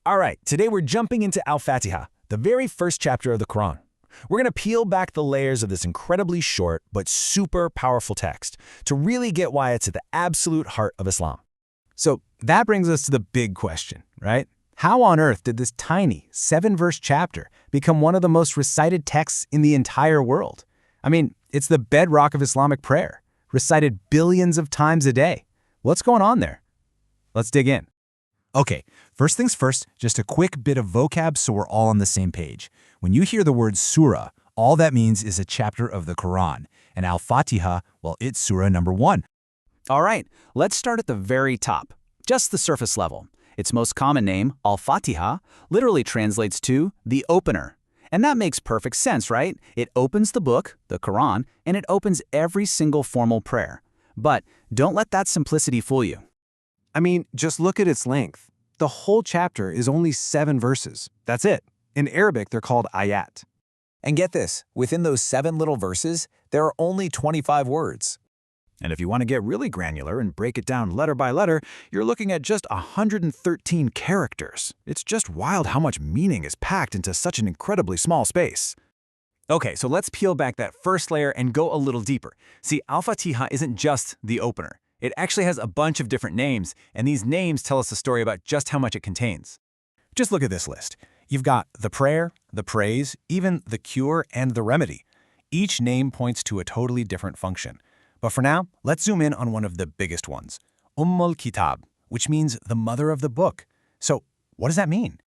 All right, today we're jumping into Al-Fatihah, the very first chapter of the Quran. We're going to peel back the layers of this incredibly short but super powerful text to really get why it's at the absolute heart of Islam. So that brings us to the big question, right? How on earth did this tiny 7-verse chapter become one of the most recited texts in the entire world? I mean, it's the bedrock of Islamic prayer, recited billions of times a day. What's going on there? Let's dig in. Okay, first things first, just a quick bit of vocab so we're all on the same page. When you hear the word surah, all that means is a chapter of the Quran. And Al-Fatihah, well, it's surah number 1. All right, let's start at the very top, just the surface level. Its most common name, Al-Fatihah, literally translates to the opener. And that makes perfect sense, right? It opens the book, the Quran, and it opens every single formal prayer. But don't let that simplicity fool you. I mean, just look at its length. The whole chapter is only 7 verses. That's it. In Arabic, they're called ayat. And get this, within those 7 little verses, there are only 25 words. And if you want to get really granular and break it down letter by letter, you're looking at just 113 characters. It's just wild how much meaning is packed into such an incredibly small space. Okay, so let's peel back that first layer and go a little deeper. See, Al-Fatihah isn't just the opener. It actually has a bunch of different names, and these names tell us a story about just how much it contains. Just look at this list. You've got the prayer, the praise, even the cure, and the remedy. Each name points to a totally different function. But for now, let's zoom in on one of the biggest ones, al-Kitab, which means the mother of the book. So what does that mean?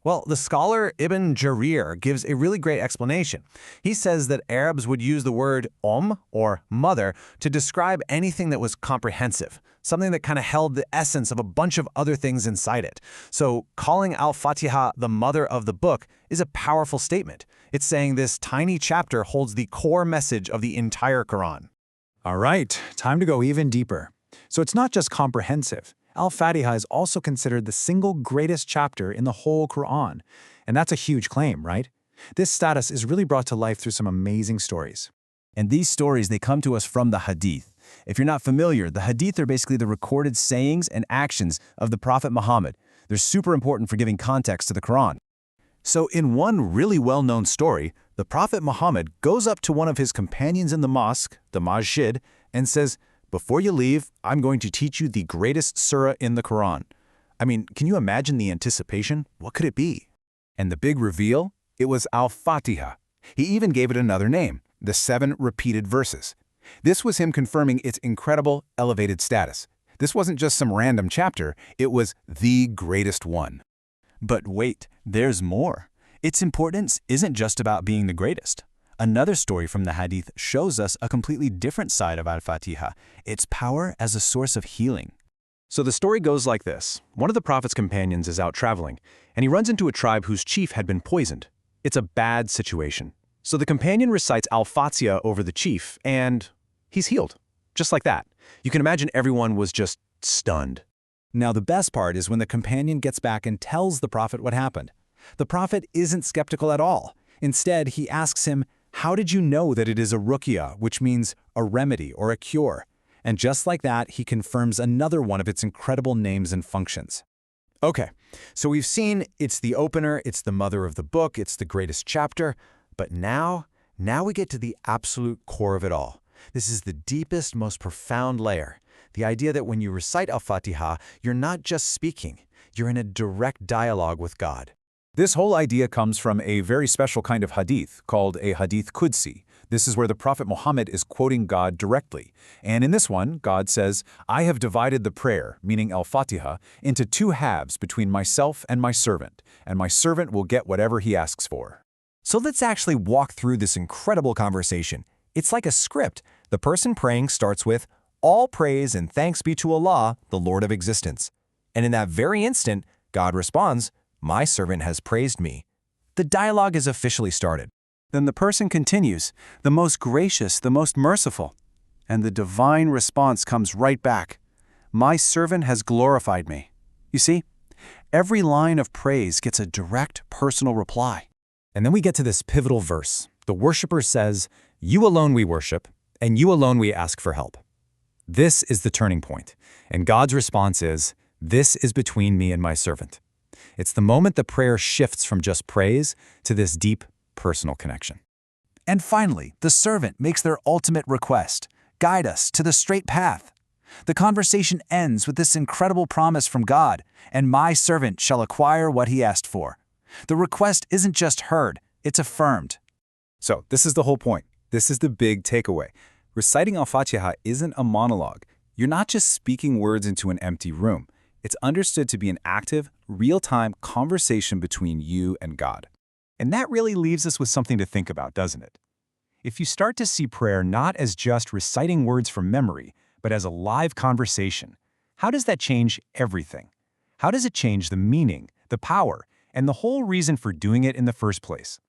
Well, the scholar Ibn Jarir gives a really great explanation. He says that Arabs would use the word or mother to describe anything that was comprehensive, something that kind of held the essence of a bunch of other things inside it. So calling Al-Fatihah the mother of the book is a powerful statement. It's saying this tiny chapter holds the core message of the entire Quran. All right, time to go even deeper. So it's not just comprehensive. Al-Fatihah is also considered the single greatest chapter in the whole Quran. And that's a huge claim, right? This status is really brought to life through some amazing stories. And these stories, they come to us from the Hadith. If you're not familiar, the Hadith are basically the recorded sayings and actions of the Prophet Muhammad. They're super important for giving context to the Quran. So in one really well-known story, the Prophet Muhammad goes up to one of his companions in the mosque, the masjid, and says, "Before you leave, I'm going to teach you the greatest surah in the Quran." I mean, can you imagine the anticipation? What could it be? And the big reveal? It was Al-Fatihah. He even gave it another name, the 7 repeated verses. This was him confirming its incredible, elevated status. This wasn't just some random chapter, it was the greatest one. But wait, there's more. Its importance isn't just about being the greatest. Another story from the Hadith shows us a completely different side of Al-Fatihah, its power as a source of healing. So the story goes like this. One of the Prophet's companions is out traveling, and he runs into a tribe whose chief had been poisoned. It's a bad situation. So the companion recites Al-Fatihah over the chief, and he's healed. Just like that. You can imagine everyone was just stunned. Now the best part is when the companion gets back and tells the Prophet what happened. The Prophet isn't skeptical at all. Instead, he asks him, "How did you know that it is a ruqyah, which means a remedy or a cure?" And just like that, he confirms another one of its incredible names and functions. Okay, so we've seen it's the opener, it's the mother of the book, it's the greatest chapter, but now we get to the absolute core of it all. This is the deepest, most profound layer. The idea that when you recite Al-Fatihah, you're not just speaking, you're in a direct dialogue with God. This whole idea comes from a very special kind of hadith called a hadith Qudsi. This is where the Prophet Muhammad is quoting God directly. And in this one, God says, "I have divided the prayer," meaning Al-Fatihah, "into 2 halves between myself and my servant will get whatever he asks for." So let's actually walk through this incredible conversation. It's like a script. The person praying starts with, "All praise and thanks be to Allah, the Lord of existence." And in that very instant, God responds, "My servant has praised me." The dialogue is officially started. Then the person continues, "The most gracious, the most merciful." And the divine response comes right back, "My servant has glorified me." You see, every line of praise gets a direct personal reply. And then we get to this pivotal verse. The worshiper says, "You alone we worship, and you alone we ask for help." This is the turning point. And God's response is, "This is between me and my servant." It's the moment the prayer shifts from just praise to this deep, personal connection. And finally, the servant makes their ultimate request: guide us to the straight path. The conversation ends with this incredible promise from God, and my servant shall acquire what he asked for. The request isn't just heard, it's affirmed. So this is the whole point. This is the big takeaway. Reciting Al-Fatihah isn't a monologue. You're not just speaking words into an empty room. It's understood to be an active, real-time conversation between you and God. And that really leaves us with something to think about, doesn't it? If you start to see prayer not as just reciting words from memory, but as a live conversation, how does that change everything? How does it change the meaning, the power, and the whole reason for doing it in the first place?